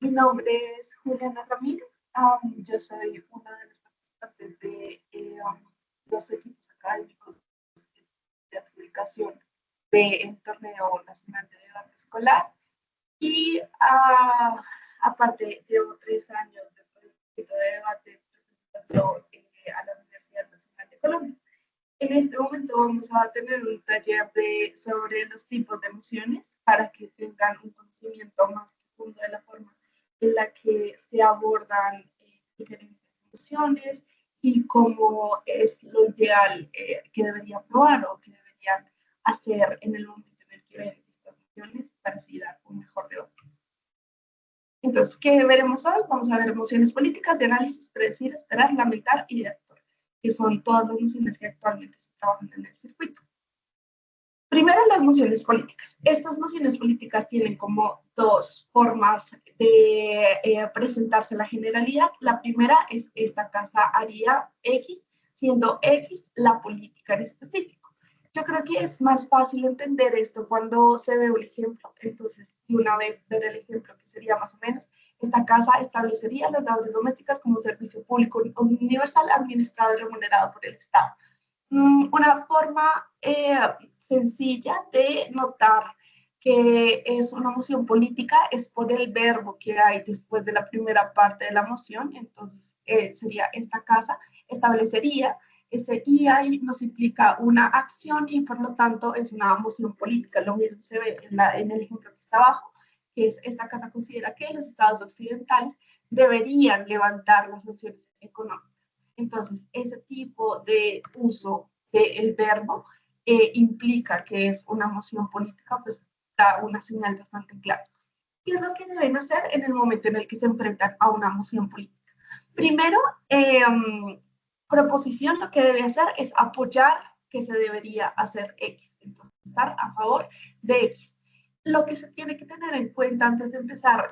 Mi nombre es Juliana Ramírez. Yo soy una de las participantes de los equipos académicos de adjudicación del Torneo Nacional de Debate Escolar. Y aparte, llevo 3 años de debate representando a la Universidad Nacional de Colombia. En este momento vamos a tener un taller sobre los tipos de emociones para que tengan un conocimiento más profundo de la forma en la que se abordan diferentes emociones y cómo es lo ideal que deberían probar o que deberían hacer en el momento en el que ven estas emociones para así dar un mejor debate. Entonces, ¿qué veremos hoy? Vamos a ver emociones políticas de análisis, predecir, esperar, lamentar y de actuar, que son todas las emociones que actualmente se trabajan en el circuito. Primero, las mociones políticas. Estas mociones políticas tienen como dos formas de presentarse la generalidad. La primera es esta casa haría X, siendo X la política en específico. Yo creo que es más fácil entender esto cuando se ve un ejemplo. Entonces, de una vez ver el ejemplo, que sería más o menos, esta casa establecería las labores domésticas como servicio público universal administrado y remunerado por el Estado. Una forma sencilla de notar que es una moción política es por el verbo que hay después de la primera parte de la moción. Entonces sería esta casa establecería, este y ahí nos implica una acción y por lo tanto es una moción política. Lo mismo se ve en el ejemplo que está abajo, que es esta casa considera que los estados occidentales deberían levantar las sanciones económicas. Entonces, ese tipo de uso del verbo implica que es una moción política, pues da una señal bastante clara. ¿Qué es lo que deben hacer en el momento en el que se enfrentan a una moción política? Primero, proposición lo que debe hacer es apoyar que se debería hacer X, entonces estar a favor de X. Lo que se tiene que tener en cuenta antes de empezar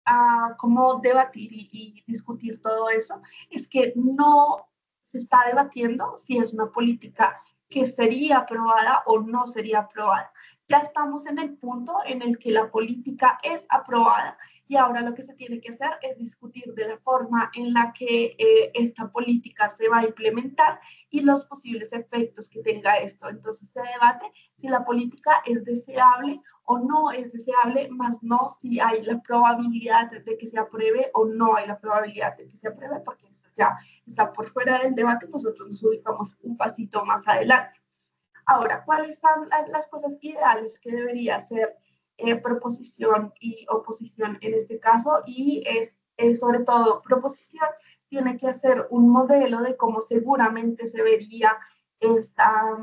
a cómo debatir y discutir todo eso es que no se está debatiendo si es una política que sería aprobada o no sería aprobada. Ya estamos en el punto en el que la política es aprobada y ahora lo que se tiene que hacer es discutir de la forma en la que esta política se va a implementar y los posibles efectos que tenga esto. Entonces se debate si la política es deseable o no es deseable, más no si hay la probabilidad de que se apruebe o no hay la probabilidad de que se apruebe, porque eso ya está por fuera del debate, nosotros nos ubicamos un pasito más adelante. Ahora, ¿cuáles son las cosas ideales que debería hacer proposición y oposición en este caso? Y sobre todo, proposición tiene que hacer un modelo de cómo seguramente se vería esta,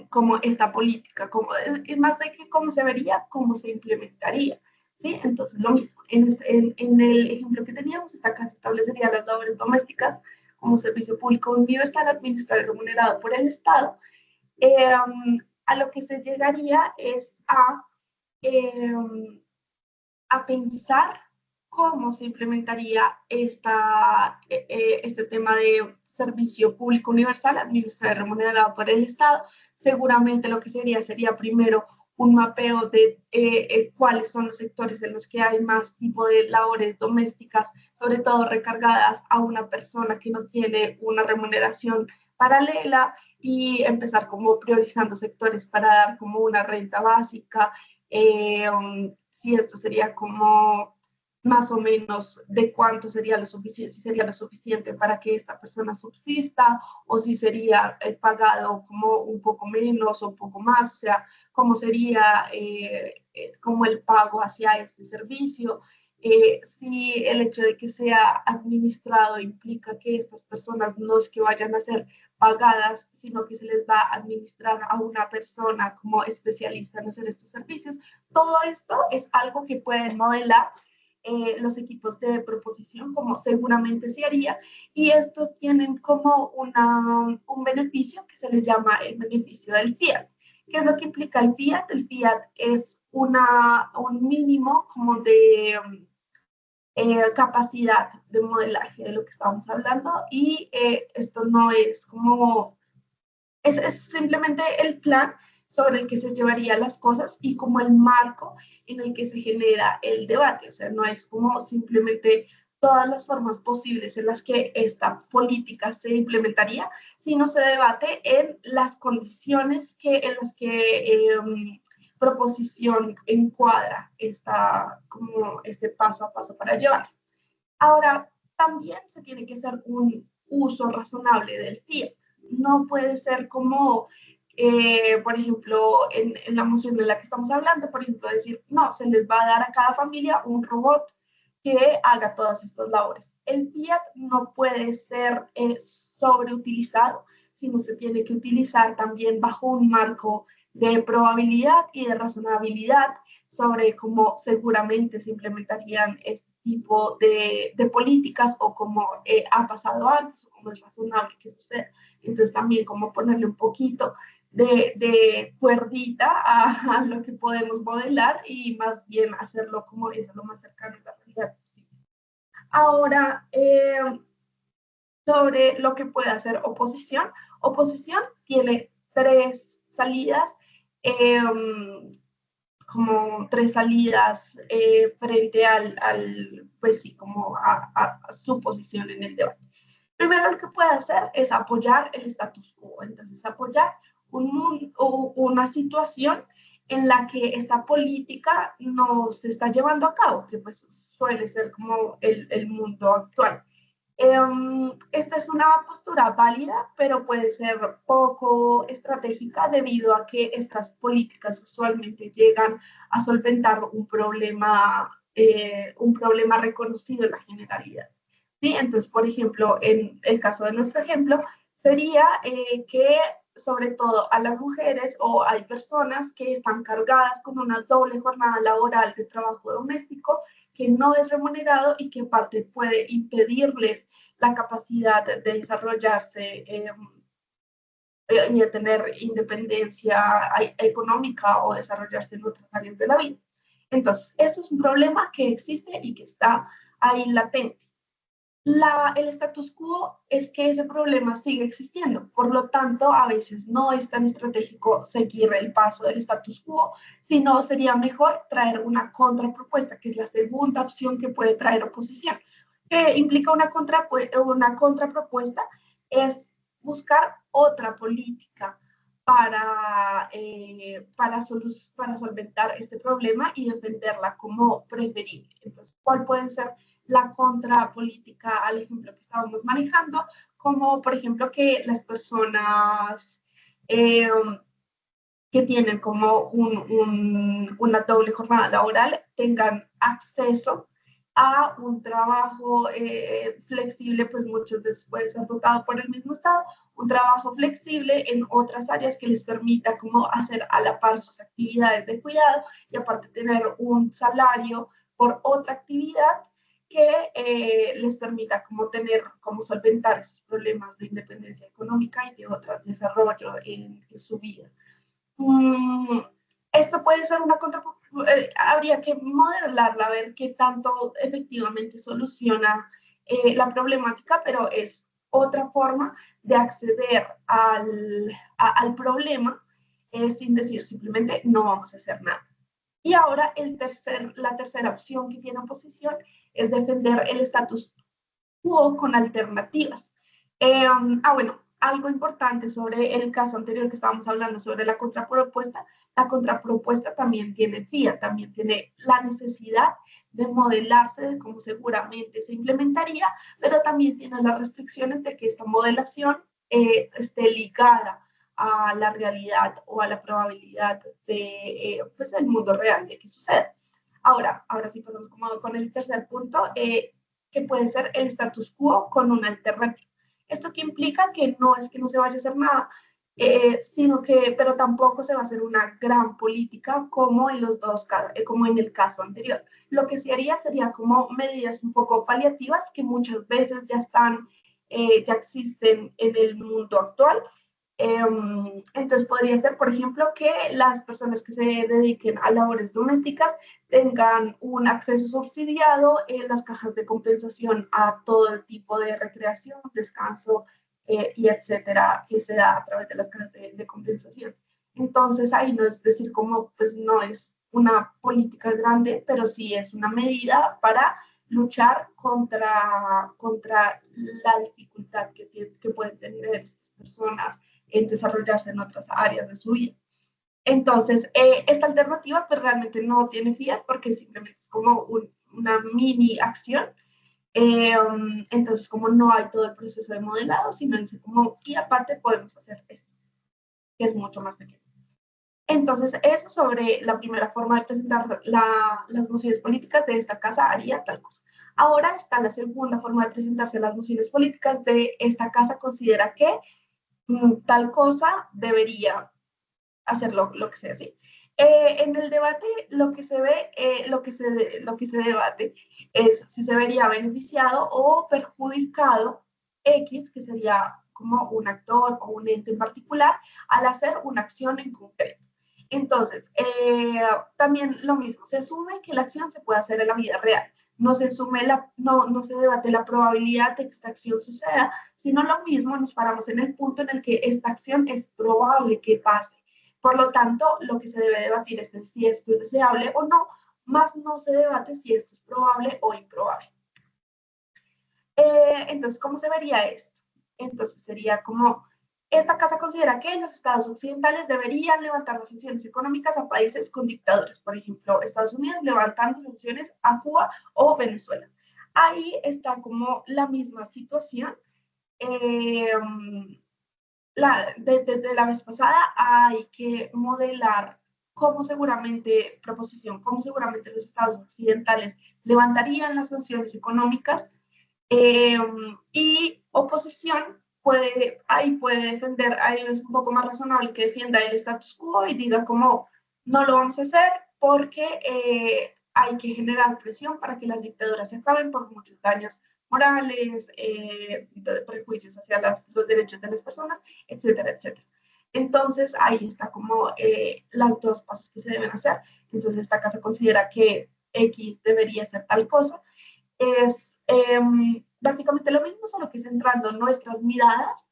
como esta política, como, más de que cómo se vería, cómo se implementaría. ¿Sí? Entonces, lo mismo. En el ejemplo que teníamos, esta casa establecería las labores domésticas como servicio público universal, administrado y remunerado por el Estado. Eh, a lo que se llegaría es a pensar cómo se implementaría este tema de servicio público universal, administrado y remunerado por el Estado. Seguramente lo que sería primero un mapeo de cuáles son los sectores en los que hay más tipo de labores domésticas, sobre todo recargadas a una persona que no tiene una remuneración paralela y empezar como priorizando sectores para dar como una renta básica, si esto sería como más o menos de cuánto sería lo suficiente, si sería lo suficiente para que esta persona subsista o si sería pagado como un poco menos o un poco más, o sea, cómo sería como el pago hacia este servicio. Si el hecho de que sea administrado implica que estas personas no es que vayan a ser pagadas, sino que se les va a administrar a una persona como especialista en hacer estos servicios. Todo esto es algo que pueden modelar los equipos de proposición, como seguramente se haría, y estos tienen como un beneficio que se les llama el beneficio del fiat. ¿Qué es lo que implica el fiat? El fiat es un mínimo como de capacidad de modelaje de lo que estamos hablando y esto no es como, es simplemente el plan sobre el que se llevaría las cosas y como el marco en el que se genera el debate. O sea, no es como simplemente todas las formas posibles en las que esta política se implementaría, sino se debate en las condiciones en las que proposición encuadra como este paso a paso para llevar. Ahora, también se tiene que hacer un uso razonable del FIAT. No puede ser como, por ejemplo, en la moción de la que estamos hablando, por ejemplo, decir, no, se les va a dar a cada familia un robot que haga todas estas labores. El FIAT no puede ser sobreutilizado, sino se tiene que utilizar también bajo un marco de probabilidad y de razonabilidad sobre cómo seguramente se implementarían este tipo de políticas o cómo ha pasado antes o cómo es razonable que suceda. Entonces también como ponerle un poquito de cuerdita a lo que podemos modelar y más bien hacerlo como es lo más cercano a la realidad posible. Ahora, sobre lo que puede hacer oposición. Oposición tiene tres salidas, eh, como tres salidas frente pues sí, como a su posición en el debate. Primero lo que puede hacer es apoyar el status quo, entonces apoyar una situación en la que esta política no se está llevando a cabo, que pues suele ser como el mundo actual. Esta es una postura válida, pero puede ser poco estratégica debido a que estas políticas usualmente llegan a solventar un problema reconocido en la generalidad. ¿Sí? Entonces, por ejemplo, en el caso de nuestro ejemplo, sería que sobre todo a las mujeres o hay personas que están cargadas con una doble jornada laboral de trabajo doméstico que no es remunerado y que en parte puede impedirles la capacidad de desarrollarse y de tener independencia económica o desarrollarse en otras áreas de la vida. Entonces, eso es un problema que existe y que está ahí latente. El status quo es que ese problema sigue existiendo, por lo tanto, a veces no es tan estratégico seguir el paso del status quo, sino sería mejor traer una contrapropuesta, que es la segunda opción que puede traer oposición, que implica una contrapropuesta, es buscar otra política para solventar este problema y defenderla como preferible. Entonces, ¿cuál puede ser la contrapolítica al ejemplo que estábamos manejando? Como por ejemplo que las personas que tienen como una doble jornada laboral tengan acceso a un trabajo flexible, pues muchas veces puede ser dotado por el mismo Estado, un trabajo flexible en otras áreas que les permita como hacer a la par sus actividades de cuidado y aparte tener un salario por otra actividad que les permita como como solventar esos problemas de independencia económica y de otros desarrollo en su vida. Esto puede ser una habría que modelarla, a ver qué tanto efectivamente soluciona la problemática, pero es otra forma de acceder al problema sin decir simplemente no vamos a hacer nada. Y ahora la tercera opción que tiene oposición es defender el status quo con alternativas. Bueno, algo importante sobre el caso anterior que estábamos hablando sobre la contrapropuesta también tiene FIA, también tiene la necesidad de modelarse de cómo seguramente se implementaría, pero también tiene las restricciones de que esta modelación esté ligada a la realidad o a la probabilidad pues, del mundo real de que suceda. Ahora sí pasamos como con el tercer punto, que puede ser el status quo con una alternativa. Esto que implica que no es que no se vaya a hacer nada, pero tampoco se va a hacer una gran política como como en el caso anterior. Lo que se haría sería como medidas un poco paliativas que muchas veces ya existen en el mundo actual. Entonces podría ser, por ejemplo, que las personas que se dediquen a labores domésticas tengan un acceso subsidiado en las cajas de compensación a todo el tipo de recreación, descanso y etcétera, que se da a través de las cajas de compensación. Entonces ahí no es decir como, pues no es una política grande, pero sí es una medida para luchar contra la dificultad que pueden tener estas personas en desarrollarse en otras áreas de su vida. Entonces, esta alternativa pues realmente no tiene fiat porque simplemente es como una mini acción. Entonces, como no hay todo el proceso de modelado, sino dice como, y aparte podemos hacer esto, que es mucho más pequeño. Entonces, eso sobre la primera forma de presentar las mociones políticas de esta casa haría tal cosa. Ahora está la segunda forma de presentarse las mociones políticas de esta casa considera que tal cosa debería hacer lo que sea, ¿sí? En el debate lo que se ve, lo que se debate es si se vería beneficiado o perjudicado X, que sería como un actor o un ente en particular, al hacer una acción en concreto. Entonces, también lo mismo, se asume que la acción se puede hacer en la vida real. No se debate la probabilidad de que esta acción suceda, sino lo mismo, nos paramos en el punto en el que esta acción es probable que pase. Por lo tanto, lo que se debe debatir es si esto es deseable o no, más no se debate si esto es probable o improbable. Entonces, ¿cómo se vería esto? Entonces, sería como, esta casa considera que los estados occidentales deberían levantar las sanciones económicas a países con dictaduras, por ejemplo, Estados Unidos levantando sanciones a Cuba o Venezuela. Ahí está como la misma situación. Eh, desde la vez pasada hay que modelar cómo seguramente los estados occidentales levantarían las sanciones económicas eh, y oposición puede defender, ahí es un poco más razonable que defienda el status quo y diga como no lo vamos a hacer porque hay que generar presión para que las dictaduras se acaben por muchos daños morales, de prejuicios hacia los derechos de las personas, etcétera, etcétera. Entonces, ahí está como las dos pasos que se deben hacer. Entonces, esta casa considera que X debería ser tal cosa. Es básicamente lo mismo, solo que centrando nuestras miradas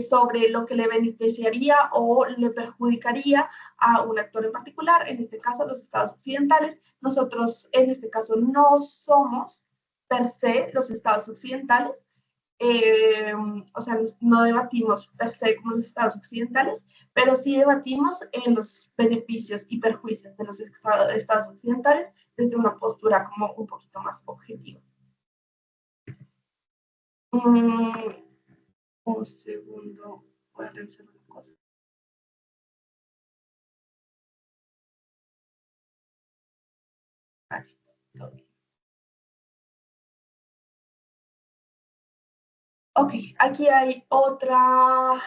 sobre lo que le beneficiaría o le perjudicaría a un actor en particular, en este caso los estados occidentales. Nosotros en este caso no somos per se los estados occidentales, o sea, no debatimos per se como los estados occidentales, pero sí debatimos en los beneficios y perjuicios de los estados occidentales desde una postura como un poquito más objetiva. Un segundo, voy a revisar una cosa. Ok, aquí hay otro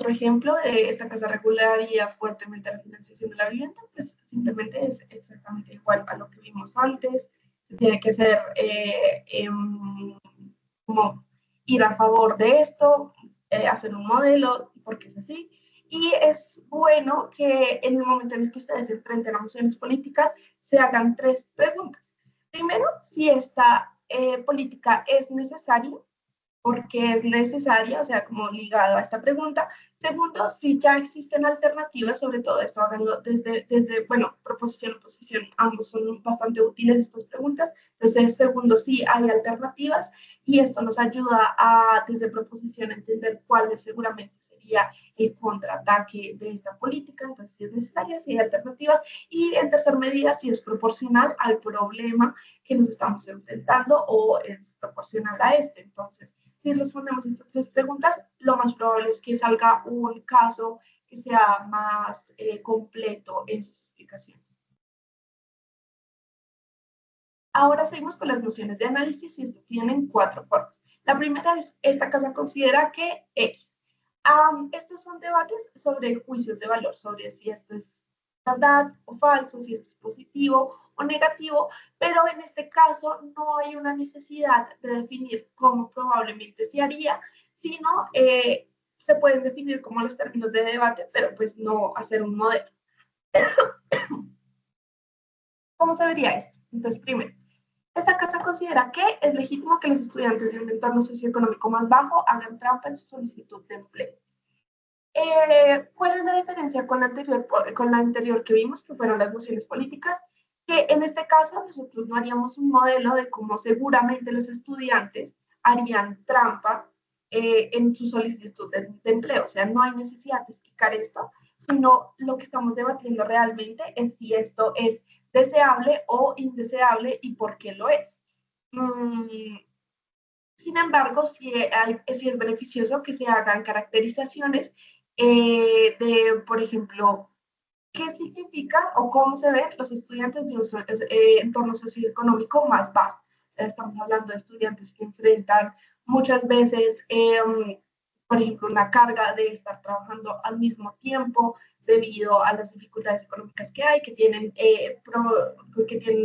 ejemplo de esta casa regularía fuertemente la financiación de la vivienda, pues simplemente es exactamente igual a lo que vimos antes. Se tiene que ser como ir a favor de esto, hacer un modelo, porque es así. Y es bueno que en el momento en el que ustedes se enfrenten a mociones políticas, se hagan tres preguntas. Primero, si esta política es necesaria, porque es necesaria, o sea, como ligado a esta pregunta. Segundo, si ya existen alternativas, sobre todo esto háganlo bueno, proposición y oposición, ambos son bastante útiles estas preguntas. Entonces, segundo, si hay alternativas y esto nos ayuda a, desde proposición, a entender cuál seguramente sería el contraataque de esta política, entonces si es necesaria, si hay alternativas, y en tercer medida, si es proporcional al problema que nos estamos enfrentando o es proporcional a este. Entonces, si respondemos estas tres preguntas, lo más probable es que salga un caso que sea más completo en sus explicaciones. Ahora seguimos con las nociones de análisis y esto tienen cuatro formas. La primera es, esta casa considera que X. Estos son debates sobre juicios de valor, sobre si esto es verdad o falso, si esto es positivo o negativo, pero en este caso no hay una necesidad de definir cómo probablemente se haría, sino se pueden definir como los términos de debate, pero pues no hacer un modelo. ¿Cómo se vería esto? Entonces, primero, esta casa considera que es legítimo que los estudiantes de un entorno socioeconómico más bajo hagan trampa en su solicitud de empleo. ¿Cuál es la diferencia con la anterior que vimos, que fueron las mociones políticas? Que en este caso nosotros no haríamos un modelo de cómo seguramente los estudiantes harían trampa en su solicitud de empleo. O sea, no hay necesidad de explicar esto, sino lo que estamos debatiendo realmente es si esto es deseable o indeseable y por qué lo es. Mm, Sin embargo, sí es beneficioso que se hagan caracterizaciones de, por ejemplo, qué significa o cómo se ven los estudiantes de un entorno socioeconómico más bajo. O sea, estamos hablando de estudiantes que enfrentan muchas veces, por ejemplo, una carga de estar trabajando al mismo tiempo debido a las dificultades económicas que hay, que tienen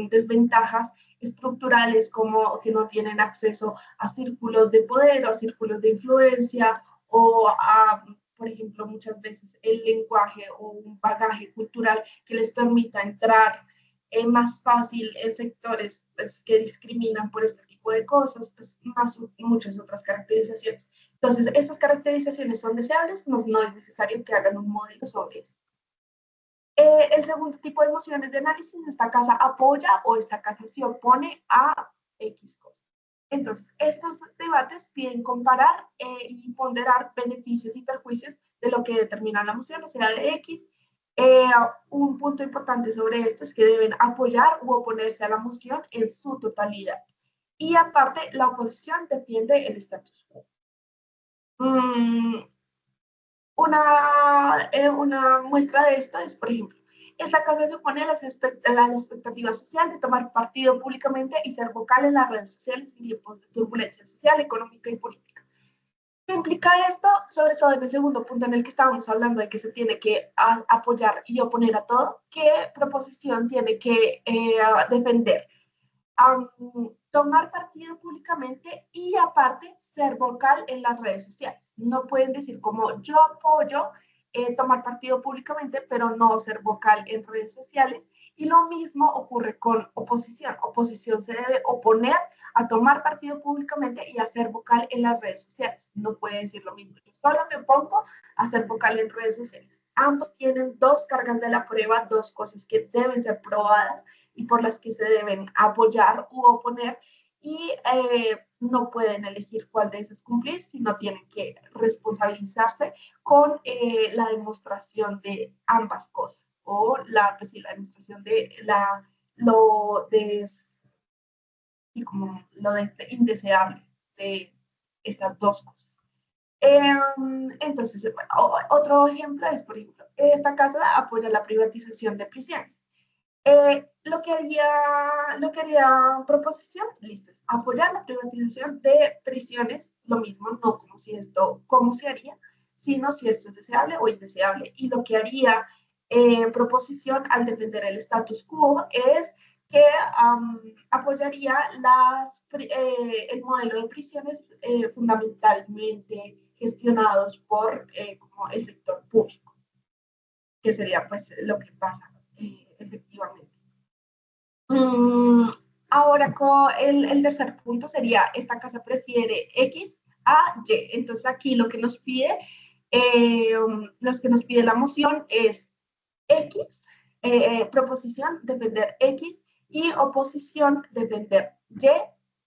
desventajas estructurales como que no tienen acceso a círculos de poder o a círculos de influencia o a, por ejemplo, muchas veces el lenguaje o un bagaje cultural que les permita entrar más fácil en sectores pues, que discriminan por este tipo de cosas, pues más muchas otras caracterizaciones. Entonces, estas caracterizaciones son deseables, no es necesario que hagan un modelo sobre eso. El segundo tipo de emociones de análisis, esta casa apoya o esta casa se opone a X cosa. Entonces, estos debates piden comparar y ponderar beneficios y perjuicios de lo que determina la emoción, o sea, de X. Eh, un punto importante sobre esto es que deben apoyar u oponerse a la emoción en su totalidad. Y aparte, la oposición defiende el status quo. Mm, una muestra de esto es, por ejemplo, esta casa se opone a la expectativa social de tomar partido públicamente y ser vocal en las redes sociales en tiempos de turbulencia social, económica y política. ¿Qué implica esto? Sobre todo en el segundo punto en el que estábamos hablando de que se tiene que apoyar y oponer a todo, ¿qué proposición tiene que defender? Tomar partido públicamente y aparte ser vocal en las redes sociales. No pueden decir como yo apoyo tomar partido públicamente, pero no ser vocal en redes sociales. Y lo mismo ocurre con oposición. Oposición se debe oponer a tomar partido públicamente y a ser vocal en las redes sociales. No puede decir lo mismo. Yo solo me opongo a ser vocal en redes sociales. Ambos tienen dos cargas de la prueba, dos cosas que deben ser probadas y por las que se deben apoyar u oponer y no pueden elegir cuál de esas cumplir, sino tienen que responsabilizarse con la demostración de ambas cosas o pues, sí, la demostración de lo de y como lo de indeseable de estas dos cosas. Entonces, bueno, otro ejemplo es, por ejemplo, esta casa apoya la privatización de prisiones. Lo que haría proposición, listo, es apoyar la privatización de prisiones, lo mismo, no como si esto, cómo se haría, sino si esto es deseable o indeseable. Y lo que haría proposición al defender el status quo es que apoyaría el modelo de prisiones fundamentalmente gestionados por como el sector público, que sería pues lo que pasa efectivamente. Mm, Ahora, el tercer punto sería, esta casa prefiere X a Y. Entonces, aquí los que nos pide la moción es X, proposición, defender X, y oposición, defender Y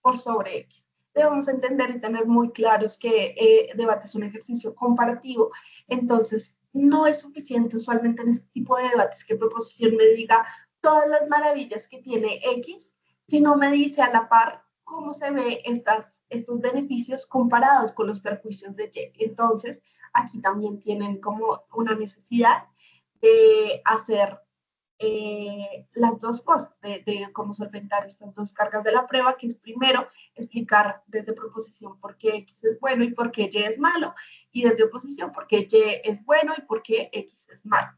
por sobre X. Debemos entender y tener muy claros que debate es un ejercicio comparativo, entonces no es suficiente usualmente en este tipo de debates que proposición me diga todas las maravillas que tiene X, sino me dice a la par cómo se ve estos beneficios comparados con los perjuicios de Y. Entonces, aquí también tienen como una necesidad de hacer las dos cosas, de cómo solventar estas dos cargas de la prueba, que es primero explicar desde proposición por qué X es bueno y por qué Y es malo, y desde oposición por qué Y es bueno y por qué X es malo.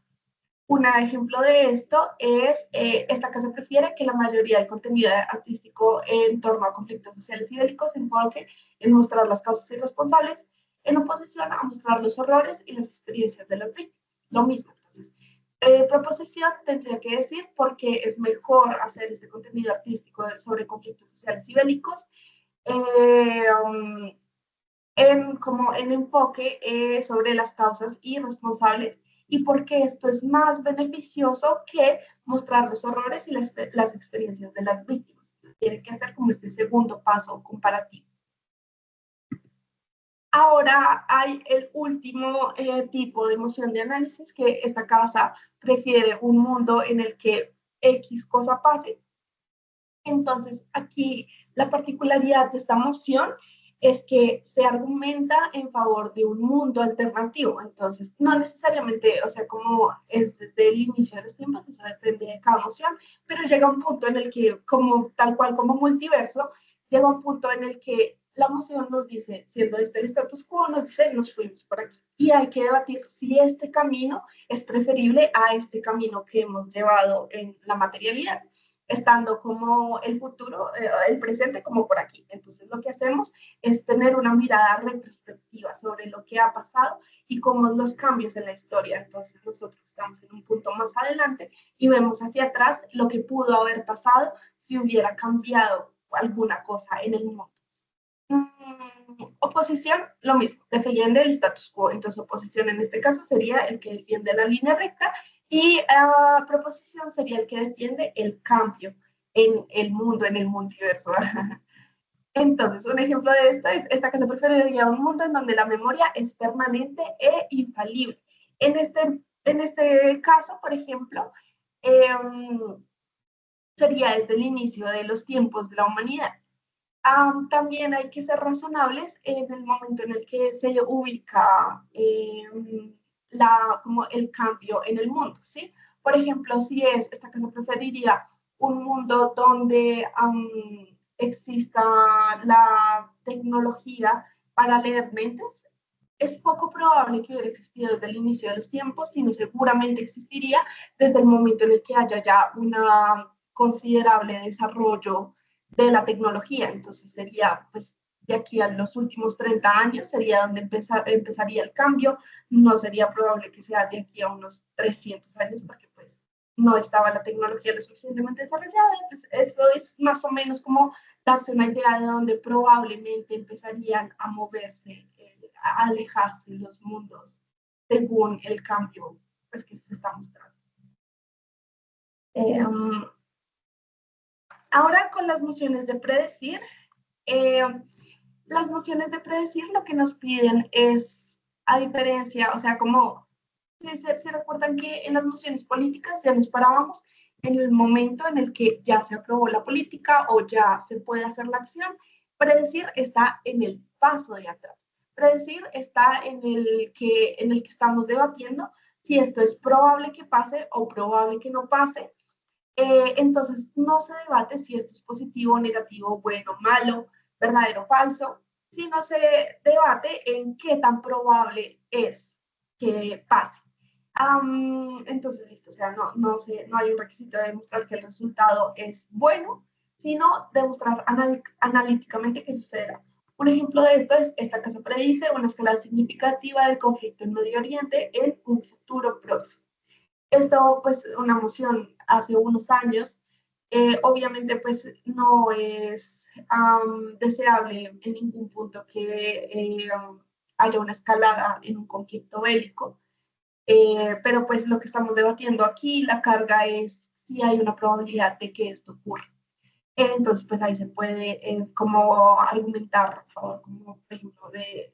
Un ejemplo de esto es, esta casa prefiere que la mayoría del contenido artístico en torno a conflictos sociales y bélicos se enfoque en mostrar las causas y responsables, en oposición a mostrar los horrores y las experiencias de las víctimas. Lo mismo, entonces, proposición tendría que decir por qué es mejor hacer este contenido artístico sobre conflictos sociales y bélicos, como en enfoque sobre las causas y responsables y por qué esto es más beneficioso que mostrar los horrores y las experiencias de las víctimas. Tiene que hacer como este segundo paso comparativo. Ahora hay el último tipo de emoción de análisis, que esta casa prefiere un mundo en el que X cosa pase. Entonces, aquí la particularidad de esta moción es que se argumenta en favor de un mundo alternativo. Entonces, no necesariamente, o sea, como es desde el inicio de los tiempos, eso depende de cada moción, pero llega un punto en el que, como tal cual como multiverso, llega un punto en el que la moción nos dice, siendo este el status quo, nos dice, nos fuimos por aquí. Y hay que debatir si este camino es preferible a este camino que hemos llevado en la materialidad, estando como el futuro, el presente como por aquí. Entonces lo que hacemos es tener una mirada retrospectiva sobre lo que ha pasado y cómo los cambios en la historia. Entonces nosotros estamos en un punto más adelante y vemos hacia atrás lo que pudo haber pasado si hubiera cambiado alguna cosa en el mundo. Oposición, lo mismo, defiende el status quo. Entonces, oposición en este caso sería el que defiende la línea recta y proposición sería el que defiende el cambio en el mundo, en el multiverso. Entonces, un ejemplo de esto es esta que se preferiría un mundo en donde la memoria es permanente e infalible. En este caso, por ejemplo, eh, sería desde el inicio de los tiempos de la humanidad. También hay que ser razonables en el momento en el que se ubica como el cambio en el mundo, ¿sí? Por ejemplo, si es, esta casa preferiría un mundo donde exista la tecnología para leer mentes, es poco probable que hubiera existido desde el inicio de los tiempos, sino seguramente existiría desde el momento en el que haya ya un considerable desarrollo de la tecnología. Entonces sería, pues, de aquí a los últimos 30 años sería donde empezaría el cambio. No sería probable que sea de aquí a unos 300 años porque pues no estaba la tecnología lo suficientemente desarrollada. Pues, eso es más o menos como darse una idea de donde probablemente empezarían a moverse, a alejarse los mundos según el cambio pues, que se está mostrando. Ahora con las mociones de predecir, eh, las mociones de predecir lo que nos piden es, a diferencia, o sea, como se recuerdan que en las mociones políticas ya nos parábamos en el momento en el que ya se aprobó la política o ya se puede hacer la acción. Predecir está en el paso de atrás. Predecir está en el que estamos debatiendo si esto es probable que pase o probable que no pase. Entonces, no se debate si esto es positivo, negativo, bueno, malo, verdadero o falso, sino se debate en qué tan probable es que pase. Entonces, listo, o sea, no hay un requisito de demostrar que el resultado es bueno, sino demostrar analíticamente que sucederá. Un ejemplo de esto es, esta casa predice una escala significativa del conflicto en Medio Oriente en un futuro próximo. Esto, pues, una moción hace unos años, obviamente, pues, no es deseable en ningún punto que haya una escalada en un conflicto bélico, pero pues lo que estamos debatiendo aquí, la carga es si hay una probabilidad de que esto ocurra. Entonces, pues ahí se puede como argumentar a favor, como por ejemplo, de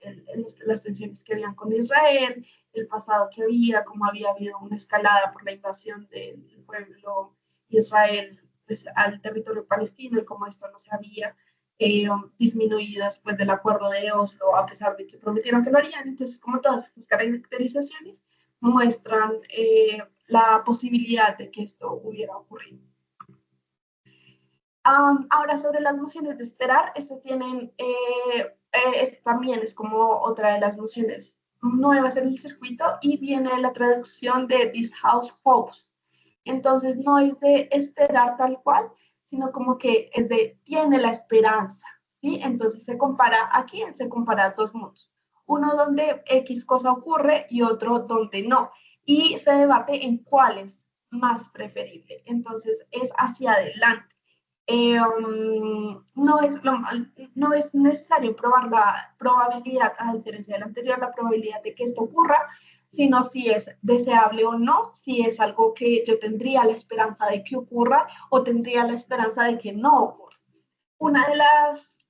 las tensiones que habían con Israel, el pasado que había, como había habido una escalada por la invasión del pueblo Israel pues, al territorio palestino y como esto no se había disminuido después del acuerdo de Oslo, a pesar de que prometieron que lo harían. Entonces, como todas estas caracterizaciones muestran la posibilidad de que esto hubiera ocurrido. Ahora, sobre las mociones de esperar, este también es como otra de las mociones nuevas en el circuito y viene de la traducción de This House Hopes. Entonces, no es de esperar tal cual, sino como que es de tiene la esperanza, ¿sí? Entonces, se compara dos mundos. Uno donde X cosa ocurre y otro donde no. Y se debate en cuál es más preferible. Entonces, es hacia adelante. No es necesario probar la probabilidad, a diferencia de la anterior, la probabilidad de que esto ocurra, sino si es deseable o no, si es algo que yo tendría la esperanza de que ocurra o tendría la esperanza de que no ocurra. Una de las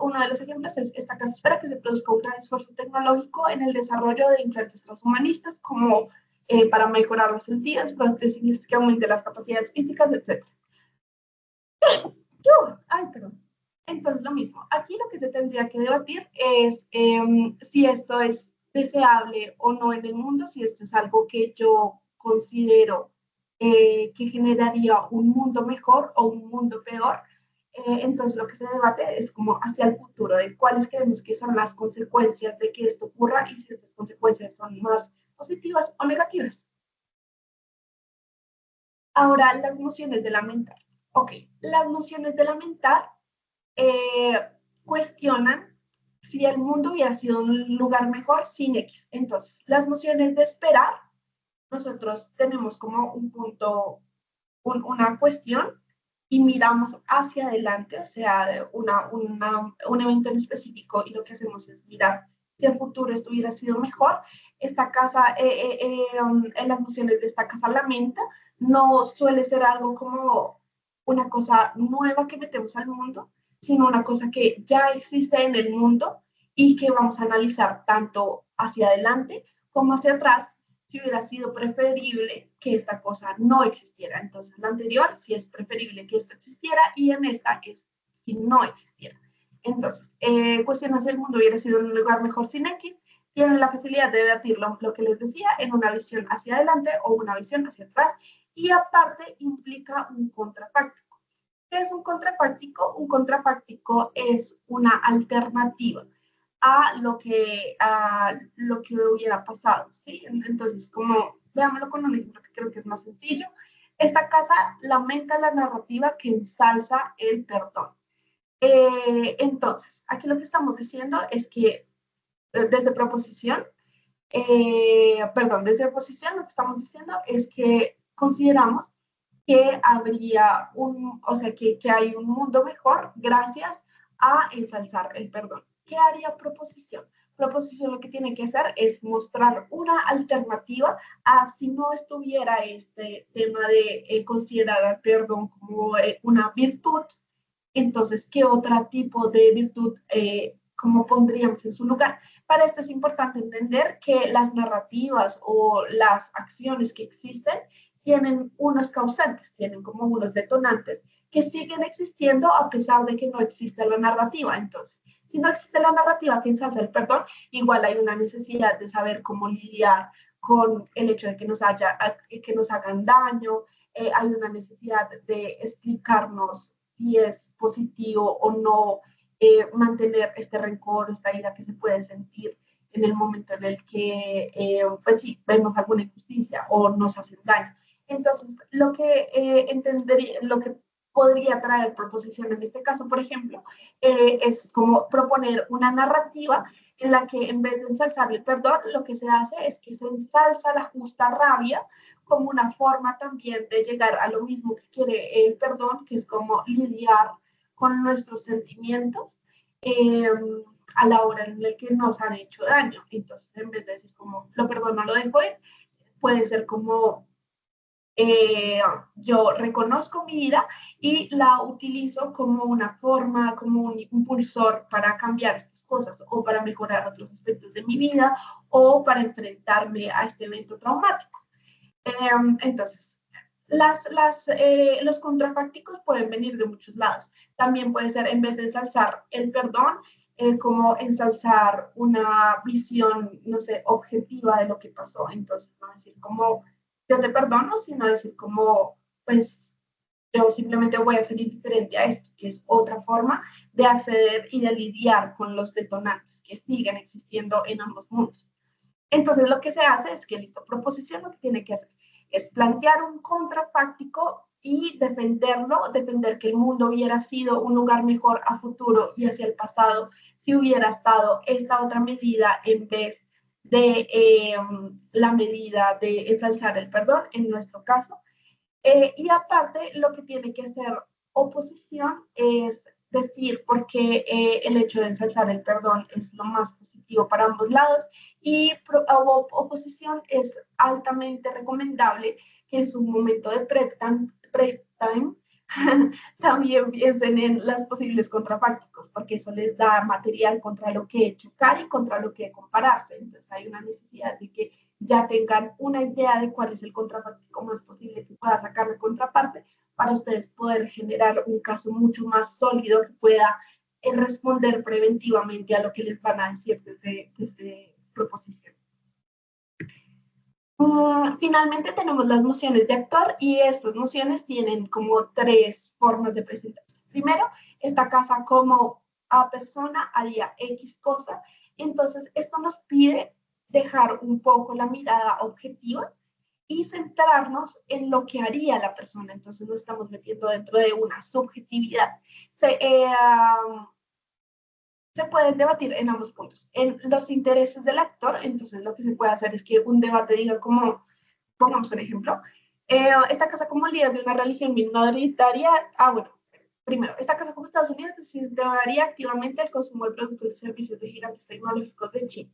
Uno de los ejemplos es esta casa espera que se produzca un gran esfuerzo tecnológico en el desarrollo de implantes transhumanistas como para mejorar los sentidos, prótesis que aumente las capacidades físicas, etc. Ay, perdón. Entonces, lo mismo. Aquí lo que se tendría que debatir es si esto es deseable o no en el mundo, si esto es algo que yo considero que generaría un mundo mejor o un mundo peor. Entonces, lo que se debate es como hacia el futuro, de cuáles creemos que son las consecuencias de que esto ocurra y si estas consecuencias son más positivas o negativas. Ahora, las nociones de lamentar. Ok, las nociones de lamentar eh, cuestionan si el mundo hubiera sido un lugar mejor sin X. Entonces, las nociones de esperar, nosotros tenemos como un punto, una cuestión y miramos hacia adelante, o sea, un evento en específico y lo que hacemos es mirar si el futuro esto hubiera sido mejor. Esta casa, en las nociones de esta casa lamenta, no suele ser algo como una cosa nueva que metemos al mundo, sino una cosa que ya existe en el mundo y que vamos a analizar tanto hacia adelante como hacia atrás si hubiera sido preferible que esta cosa no existiera. Entonces, la anterior sí es preferible que esto existiera y en esta es si no existiera. Entonces, cuestiones si el mundo hubiera sido un lugar mejor sin X, tienen la facilidad de debatir lo que les decía en una visión hacia adelante o una visión hacia atrás y aparte implica un contrafáctico. ¿Qué es un contrafáctico? Un contrafáctico es una alternativa a lo que hubiera pasado, ¿sí? Entonces, como, veámoslo con un ejemplo que creo que es más sencillo. Esta casa lamenta la narrativa que ensalza el perdón. Entonces, aquí lo que estamos diciendo es que desde proposición, desde oposición lo que estamos diciendo es que consideramos que habría o sea, que hay un mundo mejor gracias a ensalzar el perdón. ¿Qué haría proposición? Proposición lo que tiene que hacer es mostrar una alternativa a si no estuviera este tema de considerar el perdón como una virtud, entonces, ¿qué otro tipo de virtud cómo pondríamos en su lugar? Para esto es importante entender que las narrativas o las acciones que existen tienen unos causantes, tienen como unos detonantes que siguen existiendo a pesar de que no existe la narrativa. Entonces, si no existe la narrativa que ensalza el perdón, igual hay una necesidad de saber cómo lidiar con el hecho de que nos hagan daño, hay una necesidad de explicarnos si es positivo o no mantener este rencor, esta ira que se puede sentir en el momento en el que, pues sí, vemos alguna injusticia o nos hacen daño. Entonces, lo que podría traer proposición en este caso, por ejemplo, es como proponer una narrativa en la que en vez de ensalzar el perdón, lo que se hace es que se ensalza la justa rabia como una forma también de llegar a lo mismo que quiere el perdón, que es como lidiar con nuestros sentimientos eh, a la hora en la que nos han hecho daño. Entonces, en vez de decir como lo perdono, lo dejo ir, puede ser como eh, yo reconozco mi vida y la utilizo como una forma, como un impulsor para cambiar estas cosas o para mejorar otros aspectos de mi vida o para enfrentarme a este evento traumático. Entonces, los contrafácticos pueden venir de muchos lados. También puede ser, en vez de ensalzar el perdón, como ensalzar una visión, no sé, objetiva de lo que pasó. Entonces, no decir como yo te perdono, sino decir como, pues yo simplemente voy a ser indiferente a esto, que es otra forma de acceder y de lidiar con los detonantes que siguen existiendo en ambos mundos. Entonces, lo que se hace es que, listo, proposición lo que tiene que hacer es plantear un contrafáctico y defenderlo, defender que el mundo hubiera sido un lugar mejor a futuro y hacia el pasado si hubiera estado esta otra medida en vez de la medida de ensalzar el perdón, en nuestro caso. Y aparte, lo que tiene que hacer oposición es decir por qué el hecho de ensalzar el perdón es lo más positivo para ambos lados, y oposición es altamente recomendable que en su momento de prep time también piensen en las posibles contrafácticos, porque eso les da material contra lo que chocar y contra lo que compararse. Entonces hay una necesidad de que ya tengan una idea de cuál es el contrafáctico más posible que pueda sacar la contraparte, para ustedes poder generar un caso mucho más sólido que pueda responder preventivamente a lo que les van a decir desde proposición. Finalmente tenemos las mociones de actor, y estas mociones tienen como tres formas de presentarse. Primero, esta casa como a persona haría X cosa, entonces esto nos pide dejar un poco la mirada objetiva y centrarnos en lo que haría la persona. Entonces nos estamos metiendo dentro de una subjetividad. Se pueden debatir en ambos puntos. En los intereses del actor, entonces lo que se puede hacer es que un debate diga como, pongamos un ejemplo, esta casa como líder de una religión minoritaria, bueno, primero, esta casa como Estados Unidos desintegraría activamente el consumo de productos y servicios de gigantes tecnológicos de China.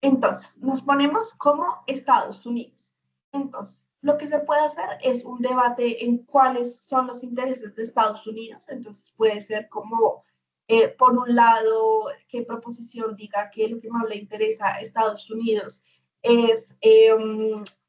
Entonces, nos ponemos como Estados Unidos. Entonces, lo que se puede hacer es un debate en cuáles son los intereses de Estados Unidos. Entonces, puede ser como, por un lado, que proposición diga que lo que más le interesa a Estados Unidos es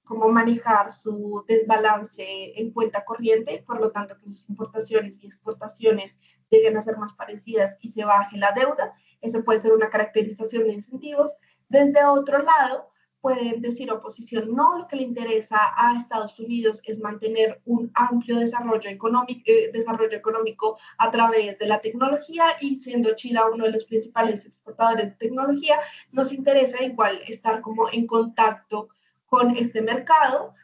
cómo manejar su desbalance en cuenta corriente, y por lo tanto que sus importaciones y exportaciones lleguen a ser más parecidas y se baje la deuda. Eso puede ser una caracterización de incentivos. Desde otro lado, pueden decir oposición, no, lo que le interesa a Estados Unidos es mantener un amplio desarrollo económico a través de la tecnología, y siendo China uno de los principales exportadores de tecnología, nos interesa igual estar como en contacto con este mercado,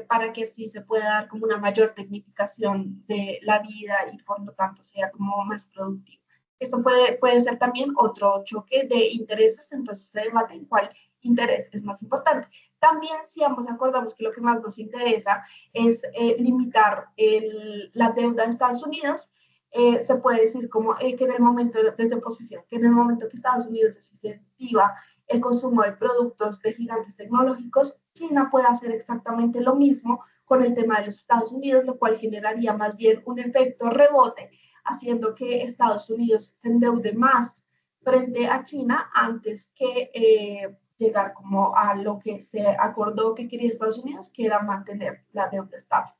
para que así se pueda dar como una mayor tecnificación de la vida y por lo tanto sea como más productivo. Esto puede ser también otro choque de intereses, entonces se debate en cuál interés es más importante. También, si ambos acordamos que lo que más nos interesa es limitar la deuda de Estados Unidos, se puede decir como que en el momento, desde oposición, que en el momento que Estados Unidos desincentiva el consumo de productos de gigantes tecnológicos, China puede hacer exactamente lo mismo con el tema de los Estados Unidos, lo cual generaría más bien un efecto rebote, haciendo que Estados Unidos se endeude más frente a China antes que llegar como a lo que se acordó que quería Estados Unidos, que era mantener la deuda estable.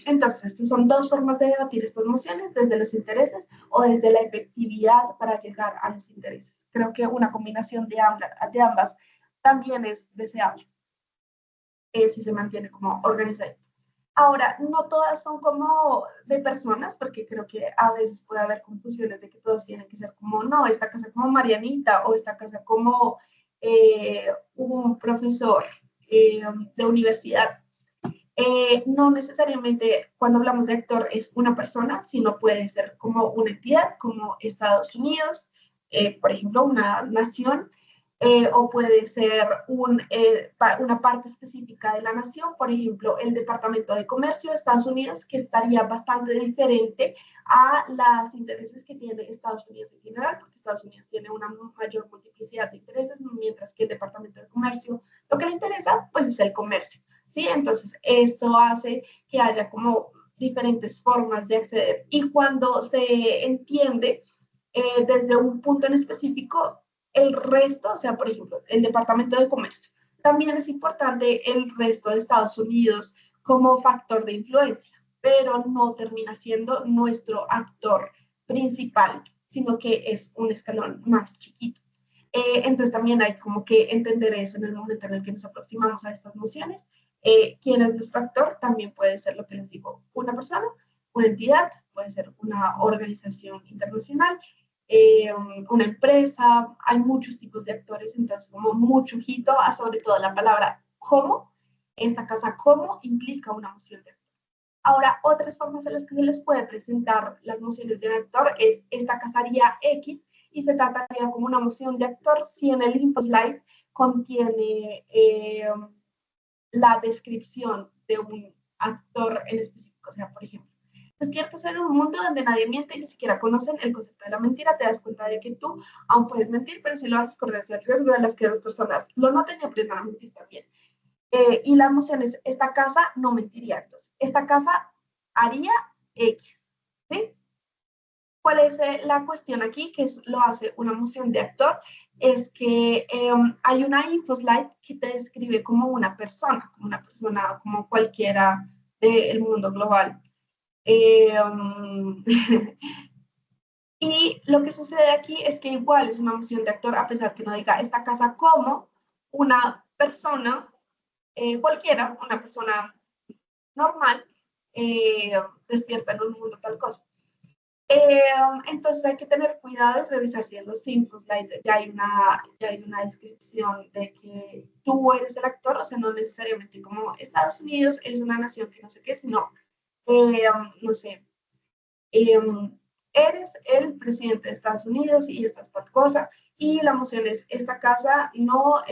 Entonces, estas son dos formas de debatir estas mociones, desde los intereses o desde la efectividad para llegar a los intereses. Creo que una combinación de ambas también es deseable, si se mantiene como organizado. Ahora, no todas son como de personas, porque creo que a veces puede haber confusiones de que todos tienen que ser como, no, esta casa como Marianita, o esta casa como un profesor de universidad. No necesariamente cuando hablamos de actor es una persona, sino puede ser como una entidad, como Estados Unidos, por ejemplo, una nación, o puede ser una parte específica de la nación, por ejemplo, el Departamento de Comercio de Estados Unidos, que estaría bastante diferente a los intereses que tiene Estados Unidos en general, porque Estados Unidos tiene una mayor multiplicidad de intereses, mientras que el Departamento de Comercio lo que le interesa pues es el comercio, ¿sí? Entonces, esto hace que haya como diferentes formas de acceder, y cuando se entiende desde un punto en específico, el resto, o sea, por ejemplo, el Departamento de Comercio, también es importante el resto de Estados Unidos como factor de influencia, pero no termina siendo nuestro actor principal, sino que es un escalón más chiquito. Entonces también hay como que entender eso en el momento en el que nos aproximamos a estas mociones. ¿Quién es nuestro actor? También puede ser lo que les digo, una persona, una entidad, puede ser una organización internacional, una empresa. Hay muchos tipos de actores, entonces como mucho ojito a sobre todo la palabra cómo. Esta casa cómo implica una moción de actor. Ahora, otras formas en las que se les puede presentar las mociones de actor es esta casa haría X, y se trataría como una moción de actor si en el info slide contiene la descripción de un actor en específico. O sea, por ejemplo, despiertas en un mundo donde nadie miente y ni siquiera conocen el concepto de la mentira, te das cuenta de que tú aún puedes mentir, pero si lo haces corres el riesgo de las que las personas lo noten y aprendan a mentir también. Y la emoción es, esta casa no mentiría, entonces, esta casa haría X, ¿sí? ¿Cuál es la cuestión aquí? Que es, lo hace una emoción de actor, es que hay una infoslide que te describe como una persona como cualquiera del mundo global. Y lo que sucede aquí es que igual es una emoción de actor, a pesar que no diga esta casa como una persona cualquiera, una persona normal, eh, despierta en un mundo tal cosa. Eh, entonces hay que tener cuidado y revisar si en los Simpsons ya hay una descripción de que tú eres el actor, o sea, no necesariamente como Estados Unidos es una nación que no sé qué, sino, no sé, eh, eres el presidente de Estados Unidos y esta es tal cosa, y la moción es, esta casa no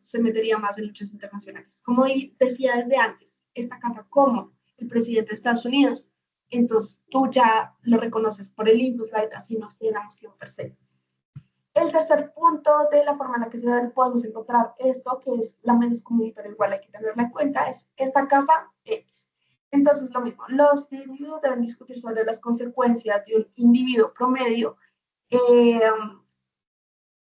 se metería más en luchas internacionales. Como decía desde antes, esta casa como el presidente de Estados Unidos, entonces tú ya lo reconoces por el infoslide, así no esté la moción per se. El tercer punto de la forma en la que podemos encontrar esto, que es la menos común, pero igual hay que tenerla en cuenta, es esta casa X. Entonces, lo mismo, los individuos deben discutir sobre las consecuencias de un individuo promedio eh,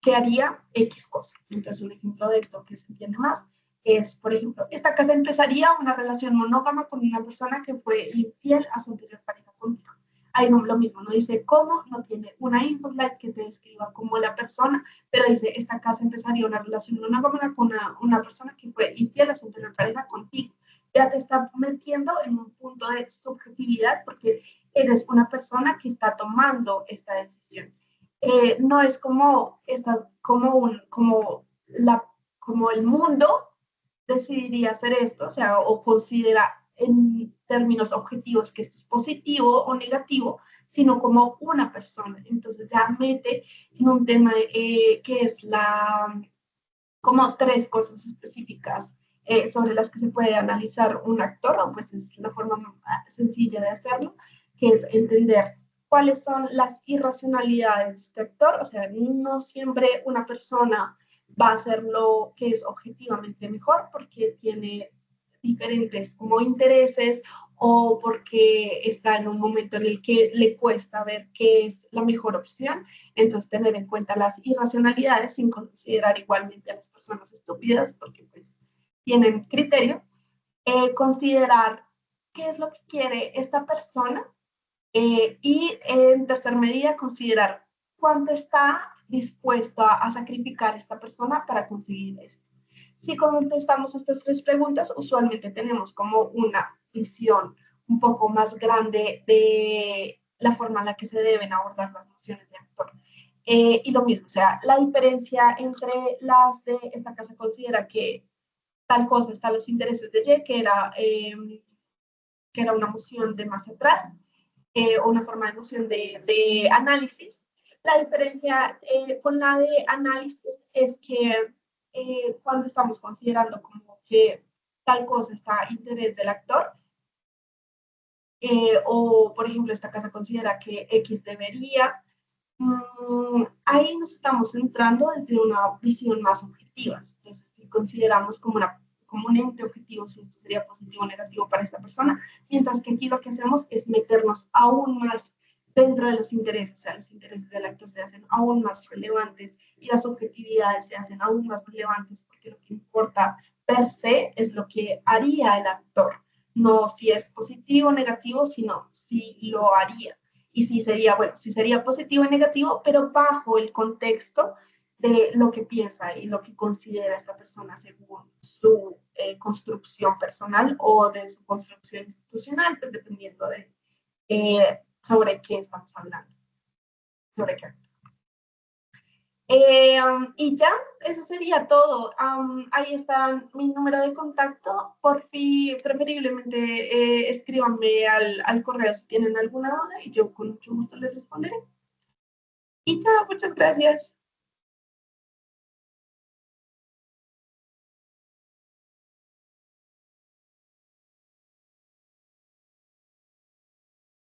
que haría X cosa. Entonces, un ejemplo de esto que se entiende más es, por ejemplo, esta casa empezaría una relación monógama con una persona que fue infiel a su anterior pareja contigo. Ahí no lo mismo, no dice cómo, no tiene una infoslide que te describa como la persona, pero dice, esta casa empezaría una relación monógama con una persona que fue infiel a su anterior pareja contigo. Ya te está metiendo en un punto de subjetividad porque eres una persona que está tomando esta decisión. No es como, como el mundo decidiría hacer esto, o sea, o considera en términos objetivos que esto es positivo o negativo, sino como una persona. Entonces ya mete en un tema que es como tres cosas específicas sobre las que se puede analizar un actor, o pues es la forma sencilla de hacerlo, que es entender cuáles son las irracionalidades de este actor, o sea, no siempre una persona va a hacer lo que es objetivamente mejor porque tiene diferentes como intereses o porque está en un momento en el que le cuesta ver qué es la mejor opción. Entonces, tener en cuenta las irracionalidades sin considerar igualmente a las personas estúpidas, porque pues tienen criterio, considerar qué es lo que quiere esta persona y en tercer medida considerar cuánto está dispuesto a sacrificar esta persona para conseguir esto. Si contestamos estas tres preguntas, usualmente tenemos como una visión un poco más grande de la forma en la que se deben abordar las nociones de actor. Y lo mismo, o sea, la diferencia entre las de esta casa considera que tal cosa está los intereses de Y, que era una moción de más atrás, o una forma de noción de análisis. La diferencia con la de análisis es que cuando estamos considerando como que tal cosa está a interés del actor, o por ejemplo esta casa considera que X debería, ahí nos estamos centrando desde una visión más objetiva. Entonces, si consideramos como un ente objetivo si esto sería positivo o negativo para esta persona, mientras que aquí lo que hacemos es meternos aún más dentro de los intereses, o sea, los intereses del actor se hacen aún más relevantes y las objetividades se hacen aún más relevantes porque lo que importa per se es lo que haría el actor, no si es positivo o negativo, sino si lo haría y si sería, bueno, si sería positivo y negativo, pero bajo el contexto de lo que piensa y lo que considera esta persona según su construcción personal o de su construcción institucional, pues dependiendo de sobre qué estamos hablando, sobre qué. Y ya, eso sería todo. Ahí está mi número de contacto. Por fin, preferiblemente escríbanme al correo si tienen alguna duda y yo con mucho gusto les responderé. Y ya, muchas gracias.